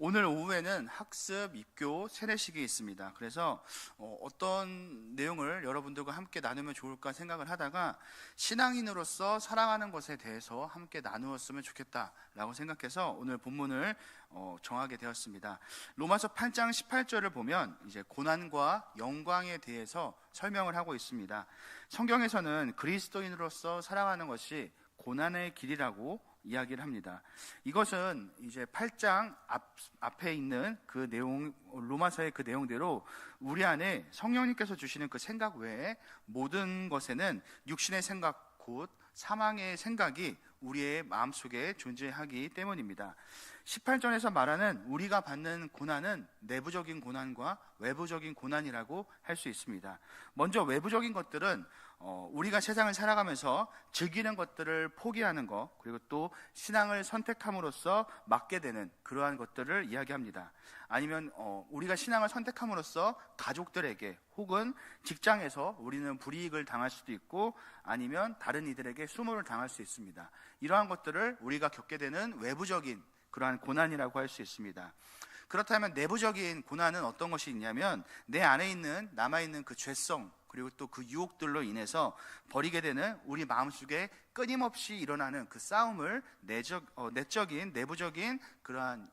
오늘 오후에는 학습, 입교, 세례식이 있습니다. 그래서 어떤 내용을 여러분들과 함께 나누면 좋을까 생각을 하다가 신앙인으로서 사랑하는 것에 대해서 함께 나누었으면 좋겠다라고 생각해서 오늘 본문을 정하게 되었습니다. 로마서 8장 18절을 보면 이제 고난과 영광에 대해서 설명을 하고 있습니다. 성경에서는 그리스도인으로서 사랑하는 것이 고난의 길이라고 이야기를 합니다. 이것은 이제 8장 앞에 있는 그 내용, 로마서의 그 내용대로 우리 안에 성령님께서 주시는 그 생각 외에 모든 것에는 육신의 생각 곧 사망의 생각이 우리의 마음속에 존재하기 때문입니다. 18절에서 말하는 우리가 받는 고난은 내부적인 고난과 외부적인 고난이라고 할 수 있습니다. 먼저 외부적인 것들은 우리가 세상을 살아가면서 즐기는 것들을 포기하는 것, 그리고 또 신앙을 선택함으로써 맡게 되는 그러한 것들을 이야기합니다. 아니면 우리가 신앙을 선택함으로써 가족들에게 혹은 직장에서 우리는 불이익을 당할 수도 있고 아니면 다른 이들에게 수모를 당할 수 있습니다. 이러한 것들을 우리가 겪게 되는 외부적인 그러한 고난이라고 할 수 있습니다. 그렇다면 내부적인 고난은 어떤 것이 있냐면 내 안에 있는 남아있는 그 죄성 그리고 또 그 유혹들로 인해서 버리게 되는 우리 마음속에 끊임없이 일어나는 그 싸움을 내적인 내부적인 그러한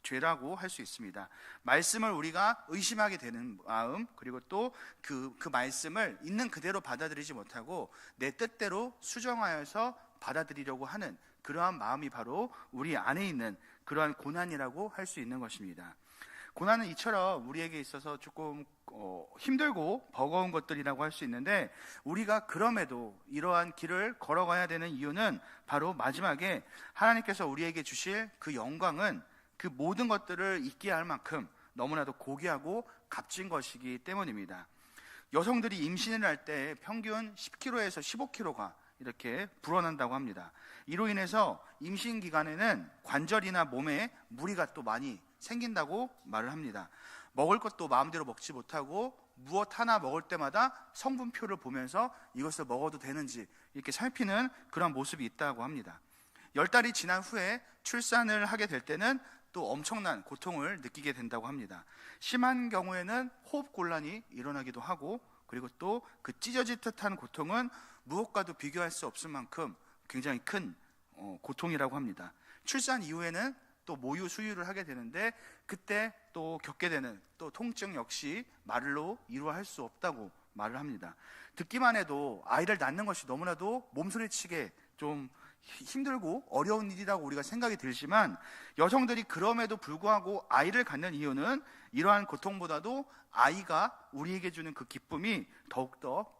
죄라고 할 수 있습니다. 말씀을 우리가 의심하게 되는 마음, 그리고 또 그 말씀을 있는 그대로 받아들이지 못하고 내 뜻대로 수정하여서 받아들이려고 하는 그러한 마음이 바로 우리 안에 있는 그러한 고난이라고 할 수 있는 것입니다. 고난은 이처럼 우리에게 있어서 조금 힘들고 버거운 것들이라고 할 수 있는데, 우리가 그럼에도 이러한 길을 걸어가야 되는 이유는 바로 마지막에 하나님께서 우리에게 주실 그 영광은 그 모든 것들을 잊게 할 만큼 너무나도 고귀하고 값진 것이기 때문입니다. 여성들이 임신을 할 때 평균 10kg에서 15kg가 이렇게 불어난다고 합니다. 이로 인해서 임신 기간에는 관절이나 몸에 무리가 또 많이 생긴다고 말을 합니다. 먹을 것도 마음대로 먹지 못하고 무엇 하나 먹을 때마다 성분표를 보면서 이것을 먹어도 되는지 이렇게 살피는 그런 모습이 있다고 합니다. 10달이 지난 후에 출산을 하게 될 때는 또 엄청난 고통을 느끼게 된다고 합니다. 심한 경우에는 호흡곤란이 일어나기도 하고, 그리고 또 그 찢어질 듯한 고통은 무엇과도 비교할 수 없을 만큼 굉장히 큰 고통이라고 합니다. 출산 이후에는 또 모유 수유를 하게 되는데 그때 또 겪게 되는 또 통증 역시 말로 이루할 수 없다고 말을 합니다. 듣기만 해도 아이를 낳는 것이 너무나도 몸소리치게 좀 힘들고 어려운 일이라고 우리가 생각이 들지만, 여성들이 그럼에도 불구하고 아이를 갖는 이유는 이러한 고통보다도 아이가 우리에게 주는 그 기쁨이 더욱더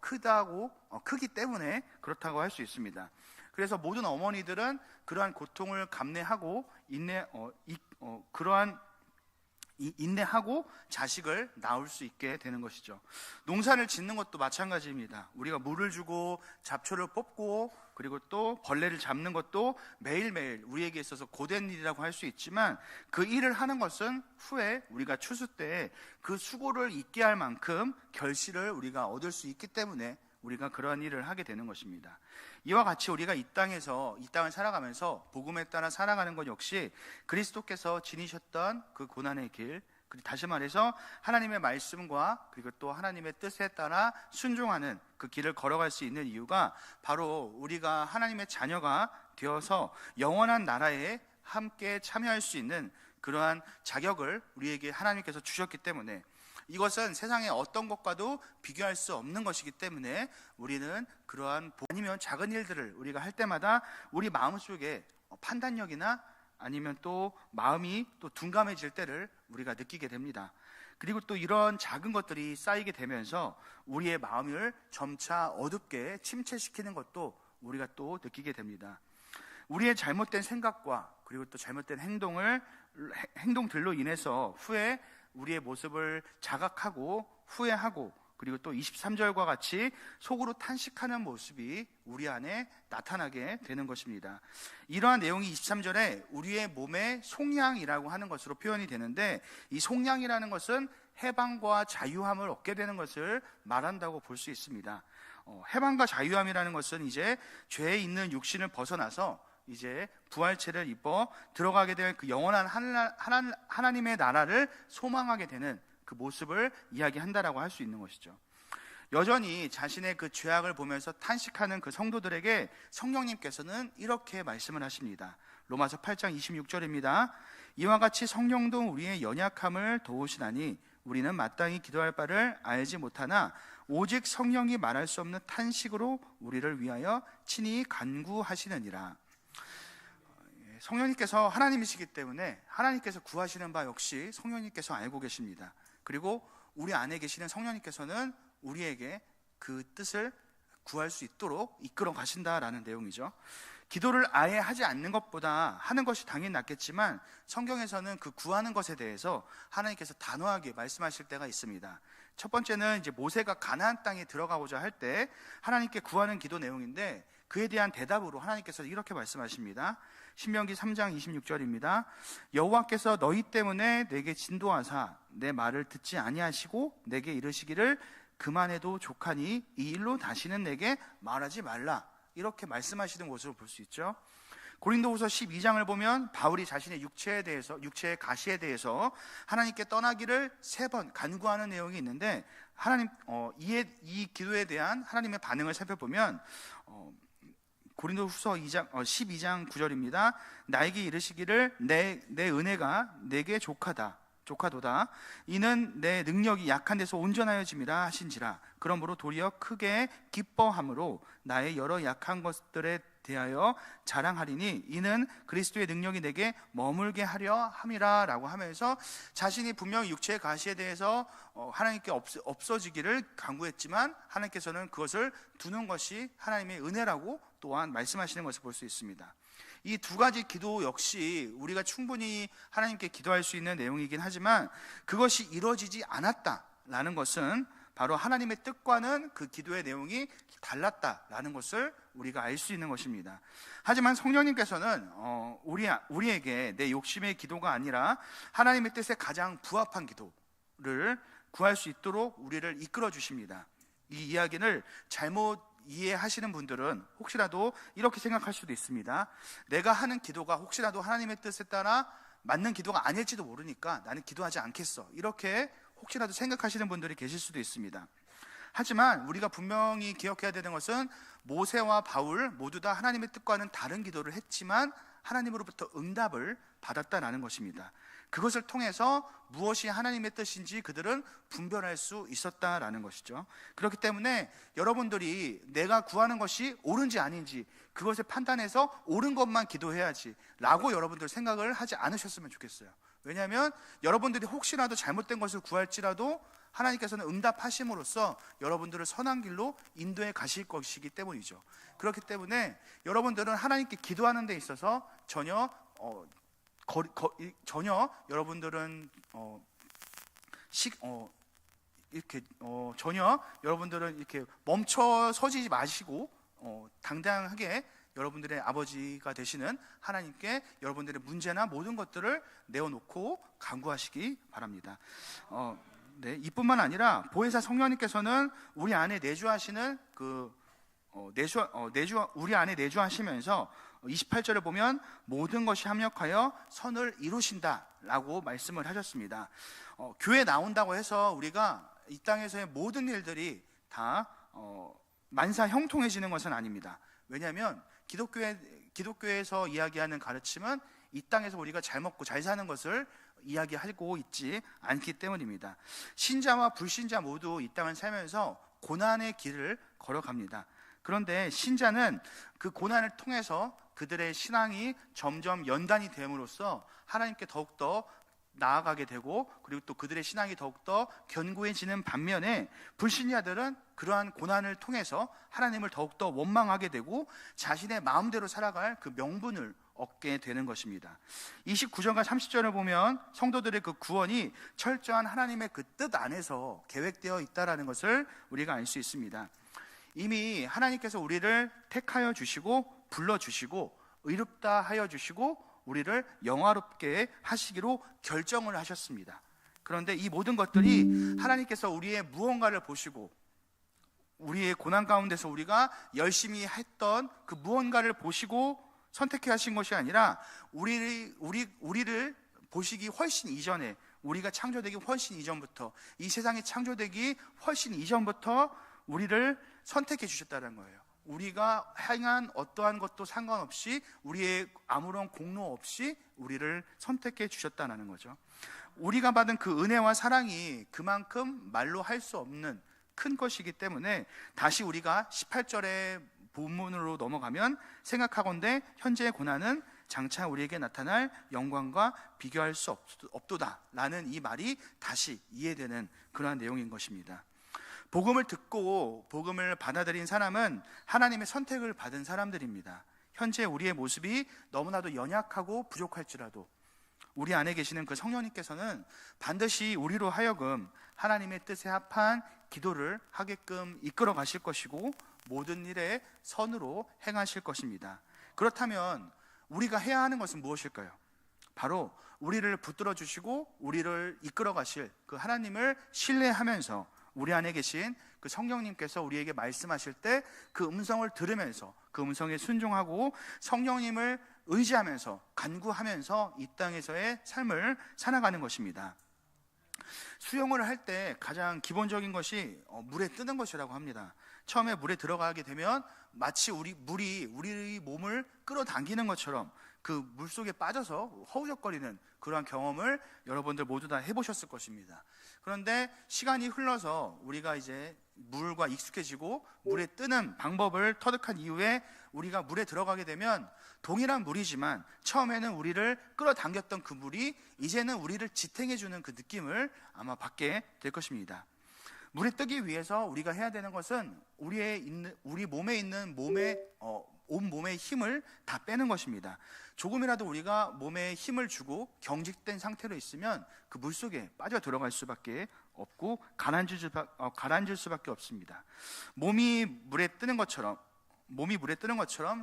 크기 때문에 그렇다고 할 수 있습니다. 그래서 모든 어머니들은 그러한 고통을 감내하고 인내하고 자식을 낳을 수 있게 되는 것이죠. 농사를 짓는 것도 마찬가지입니다. 우리가 물을 주고 잡초를 뽑고 그리고 또 벌레를 잡는 것도 매일매일 우리에게 있어서 고된 일이라고 할 수 있지만, 그 일을 하는 것은 후에 우리가 추수 때 그 수고를 잊게 할 만큼 결실을 우리가 얻을 수 있기 때문에 우리가 그러한 일을 하게 되는 것입니다. 이와 같이 우리가 이 땅을 살아가면서 복음에 따라 살아가는 것 역시 그리스도께서 지니셨던 그 고난의 길, 그리고 다시 말해서 하나님의 말씀과 그리고 또 하나님의 뜻에 따라 순종하는 그 길을 걸어갈 수 있는 이유가 바로 우리가 하나님의 자녀가 되어서 영원한 나라에 함께 참여할 수 있는 그러한 자격을 우리에게 하나님께서 주셨기 때문에, 이것은 세상의 어떤 것과도 비교할 수 없는 것이기 때문에 우리는 그러한 아니면 작은 일들을 우리가 할 때마다 우리 마음속에 판단력이나 아니면 또 마음이 또 둔감해질 때를 우리가 느끼게 됩니다. 그리고 또 이런 작은 것들이 쌓이게 되면서 우리의 마음을 점차 어둡게 침체시키는 것도 우리가 또 느끼게 됩니다. 우리의 잘못된 생각과 그리고 또 잘못된 행동들로 인해서 후에 우리의 모습을 자각하고 후회하고, 그리고 또 23절과 같이 속으로 탄식하는 모습이 우리 안에 나타나게 되는 것입니다. 이러한 내용이 23절에 우리의 몸의 속량이라고 하는 것으로 표현이 되는데, 이 속량이라는 것은 해방과 자유함을 얻게 되는 것을 말한다고 볼 수 있습니다. 해방과 자유함이라는 것은 이제 죄에 있는 육신을 벗어나서 이제 부활체를 입어 들어가게 될 그 영원한 하나님의 나라를 소망하게 되는 그 모습을 이야기한다라고 할 수 있는 것이죠. 여전히 자신의 그 죄악을 보면서 탄식하는 그 성도들에게 성령님께서는 이렇게 말씀을 하십니다. 로마서 8장 26절입니다. 이와 같이 성령도 우리의 연약함을 도우시나니 우리는 마땅히 기도할 바를 알지 못하나 오직 성령이 말할 수 없는 탄식으로 우리를 위하여 친히 간구하시느니라. 성령님께서 하나님이시기 때문에 하나님께서 구하시는 바 역시 성령님께서 알고 계십니다. 그리고 우리 안에 계시는 성령님께서는 우리에게 그 뜻을 구할 수 있도록 이끌어 가신다라는 내용이죠. 기도를 아예 하지 않는 것보다 하는 것이 당연히 낫겠지만 성경에서는 그 구하는 것에 대해서 하나님께서 단호하게 말씀하실 때가 있습니다. 첫 번째는 이제 모세가 가나안 땅에 들어가고자 할 때 하나님께 구하는 기도 내용인데, 그에 대한 대답으로 하나님께서 이렇게 말씀하십니다. 신명기 3장 26절입니다. 여호와께서 너희 때문에 내게 진도하사 내 말을 듣지 아니하시고 내게 이르시기를 그만해도 족하니 이 일로 다시는 내게 말하지 말라, 이렇게 말씀하시는 것으로 볼 수 있죠. 고린도후서 12장을 보면 바울이 자신의 육체의 가시에 대해서 하나님께 떠나기를 3번 간구하는 내용이 있는데, 하나님 이 기도에 대한 하나님의 반응을 살펴보면 고린도후서 12장 9절입니다. 나에게 이르시기를 내 은혜가 내게 조카도다. 이는 내 능력이 약한 데서 온전하여짐이라 하신지라. 그러므로 도리어 크게 기뻐함으로 나의 여러 약한 것들에 대하여 자랑하리니 이는 그리스도의 능력이 내게 머물게 하려 함이라 라고 하면서 자신이 분명히 육체의 가시에 대해서 하나님께 없어지기를 간구했지만 하나님께서는 그것을 두는 것이 하나님의 은혜라고 또한 말씀하시는 것을 볼 수 있습니다. 이 두 가지 기도 역시 우리가 충분히 하나님께 기도할 수 있는 내용이긴 하지만 그것이 이루어지지 않았다라는 것은 바로 하나님의 뜻과는 그 기도의 내용이 달랐다라는 것을 우리가 알 수 있는 것입니다. 하지만 성령님께서는 우리에게 내 욕심의 기도가 아니라 하나님의 뜻에 가장 부합한 기도를 구할 수 있도록 우리를 이끌어 주십니다. 이 이야기를 잘못 이해하시는 분들은 혹시라도 이렇게 생각할 수도 있습니다. 내가 하는 기도가 혹시라도 하나님의 뜻에 따라 맞는 기도가 아닐지도 모르니까 나는 기도하지 않겠어, 이렇게 혹시라도 생각하시는 분들이 계실 수도 있습니다. 하지만 우리가 분명히 기억해야 되는 것은 모세와 바울 모두 다 하나님의 뜻과는 다른 기도를 했지만 하나님으로부터 응답을 받았다라는 것입니다. 그것을 통해서 무엇이 하나님의 뜻인지 그들은 분별할 수 있었다라는 것이죠. 그렇기 때문에 여러분들이 내가 구하는 것이 옳은지 아닌지 그것을 판단해서 옳은 것만 기도해야지 라고 여러분들 생각을 하지 않으셨으면 좋겠어요. 왜냐하면 여러분들이 혹시라도 잘못된 것을 구할지라도 하나님께서는 응답하심으로써 여러분들을 선한 길로 인도해 가실 것이기 때문이죠. 그렇기 때문에 여러분들은 하나님께 기도하는 데 있어서 전혀 여러분들은 이렇게 멈춰 서지 마시고 당당하게 여러분들의 아버지가 되시는 하나님께 여러분들의 문제나 모든 것들을 내어놓고 간구하시기 바랍니다. 네, 이뿐만 아니라 보혜사 성령님께서는 우리 안에 내주하시는 우리 안에 내주하시면서 28절을 보면 모든 것이 합력하여 선을 이루신다라고 말씀을 하셨습니다. 교회 나온다고 해서 우리가 이 땅에서의 모든 일들이 다 만사 형통해지는 것은 아닙니다. 왜냐하면 기독교에서 이야기하는 가르침은 이 땅에서 우리가 잘 먹고 잘 사는 것을 이야기하고 있지 않기 때문입니다. 신자와 불신자 모두 이 땅을 살면서 고난의 길을 걸어갑니다. 그런데 신자는 그 고난을 통해서 그들의 신앙이 점점 연단이 됨으로써 하나님께 더욱더 나아가게 되고 그리고 또 그들의 신앙이 더욱더 견고해지는 반면에 불신자들은 그러한 고난을 통해서 하나님을 더욱더 원망하게 되고 자신의 마음대로 살아갈 그 명분을 얻게 되는 것입니다. 29절과 30절을 보면 성도들의 그 구원이 철저한 하나님의 그 뜻 안에서 계획되어 있다는 것을 우리가 알 수 있습니다. 이미 하나님께서 우리를 택하여 주시고 불러주시고 의롭다 하여 주시고 우리를 영화롭게 하시기로 결정을 하셨습니다. 그런데 이 모든 것들이 하나님께서 우리의 무언가를 보시고 우리의 고난 가운데서 우리가 열심히 했던 그 무언가를 보시고 선택해 하신 것이 아니라 우리를 보시기 훨씬 이전에, 우리가 창조되기 훨씬 이전부터, 이 세상이 창조되기 훨씬 이전부터 우리를 선택해 주셨다는 거예요. 우리가 행한 어떠한 것도 상관없이, 우리의 아무런 공로 없이 우리를 선택해 주셨다는 거죠. 우리가 받은 그 은혜와 사랑이 그만큼 말로 할 수 없는 큰 것이기 때문에, 다시 우리가 18절의 본문으로 넘어가면, 생각하건대 현재의 고난은 장차 우리에게 나타날 영광과 비교할 수 없도다 라는 이 말이 다시 이해되는 그러한 내용인 것입니다. 복음을 듣고 복음을 받아들인 사람은 하나님의 선택을 받은 사람들입니다. 현재 우리의 모습이 너무나도 연약하고 부족할지라도 우리 안에 계시는 그 성령님께서는 반드시 우리로 하여금 하나님의 뜻에 합한 기도를 하게끔 이끌어 가실 것이고, 모든 일에 선으로 행하실 것입니다. 그렇다면 우리가 해야 하는 것은 무엇일까요? 바로 우리를 붙들어 주시고 우리를 이끌어 가실 그 하나님을 신뢰하면서, 우리 안에 계신 그 성령님께서 우리에게 말씀하실 때 그 음성을 들으면서, 그 음성에 순종하고 성령님을 의지하면서, 간구하면서 이 땅에서의 삶을 살아가는 것입니다. 수영을 할 때 가장 기본적인 것이 물에 뜨는 것이라고 합니다. 처음에 물에 들어가게 되면 마치 물이 우리 몸을 끌어당기는 것처럼 그 물속에 빠져서 허우적거리는 그러한 경험을 여러분들 모두 다 해보셨을 것입니다. 그런데 시간이 흘러서 우리가 이제 물과 익숙해지고 물에 뜨는 방법을 터득한 이후에 우리가 물에 들어가게 되면 동일한 물이지만 처음에는 우리를 끌어당겼던 그 물이 이제는 우리를 지탱해주는 그 느낌을 아마 받게 될 것입니다. 물에 뜨기 위해서 우리가 해야 되는 것은 우리 몸에 있는 온 몸의 힘을 다 빼는 것입니다. 조금이라도 우리가 몸에 힘을 주고 경직된 상태로 있으면 그 물속에 빠져 들어갈 수밖에 없고 가라앉을 수밖에 없습니다. 몸이 물에 뜨는 것처럼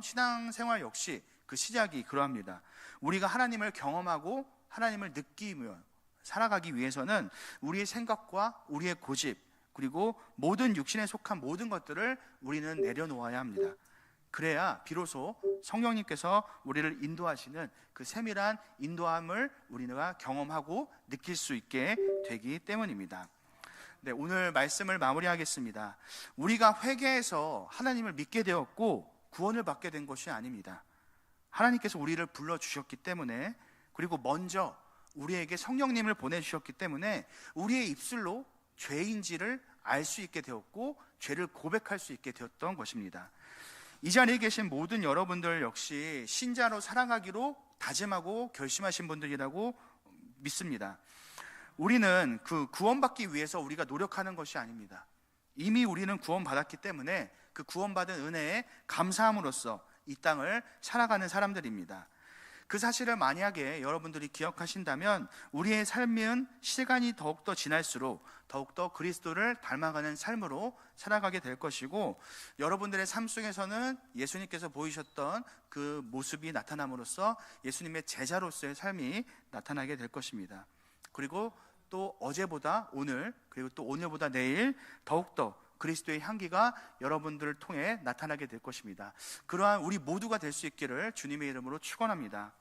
신앙생활 역시 그 시작이 그러합니다. 우리가 하나님을 경험하고 하나님을 느끼며 살아가기 위해서는 우리의 생각과 우리의 고집, 그리고 모든 육신에 속한 모든 것들을 우리는 내려놓아야 합니다. 그래야 비로소 성령님께서 우리를 인도하시는 그 세밀한 인도함을 우리가 경험하고 느낄 수 있게 되기 때문입니다. 네, 오늘 말씀을 마무리하겠습니다. 우리가 회개해서 하나님을 믿게 되었고 구원을 받게 된 것이 아닙니다. 하나님께서 우리를 불러주셨기 때문에, 그리고 먼저 우리에게 성령님을 보내주셨기 때문에 우리의 입술로 죄인지를 알 수 있게 되었고 죄를 고백할 수 있게 되었던 것입니다. 이 자리에 계신 모든 여러분들 역시 신자로 살아가기로 다짐하고 결심하신 분들이라고 믿습니다. 우리는 그 구원받기 위해서 우리가 노력하는 것이 아닙니다. 이미 우리는 구원받았기 때문에 그 구원받은 은혜에 감사함으로써 이 땅을 살아가는 사람들입니다. 그 사실을 만약에 여러분들이 기억하신다면 우리의 삶은 시간이 더욱더 지날수록 더욱더 그리스도를 닮아가는 삶으로 살아가게 될 것이고, 여러분들의 삶 속에서는 예수님께서 보이셨던 그 모습이 나타남으로써 예수님의 제자로서의 삶이 나타나게 될 것입니다. 그리고 또 어제보다 오늘, 그리고 또 오늘보다 내일 더욱더 그리스도의 향기가 여러분들을 통해 나타나게 될 것입니다. 그러한 우리 모두가 될 수 있기를 주님의 이름으로 축원합니다.